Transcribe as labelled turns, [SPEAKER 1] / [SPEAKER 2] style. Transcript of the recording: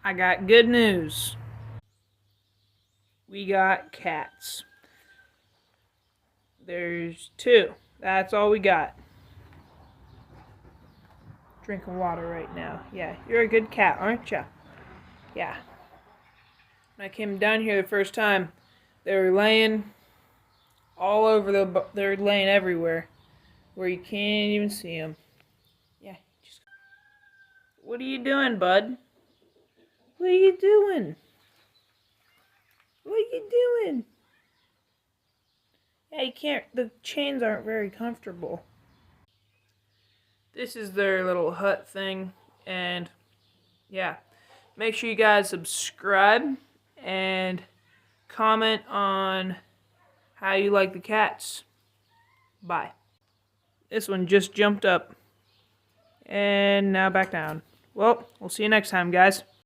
[SPEAKER 1] I got good news. We got cats. There's 2. That's all we got. Drinking water right now. Yeah, you're a good cat, aren't you? Yeah. When I came down here the first time, they were laying all over they're laying everywhere, where you can't even see them. Yeah. What are you doing, bud? What are you doing? What are you doing? Yeah, you can't. The chains aren't very comfortable. This is their little hut thing, and yeah. Make sure you guys subscribe and comment on how you like the cats. Bye. This one just jumped up and now back down. Well, we'll see you next time, guys.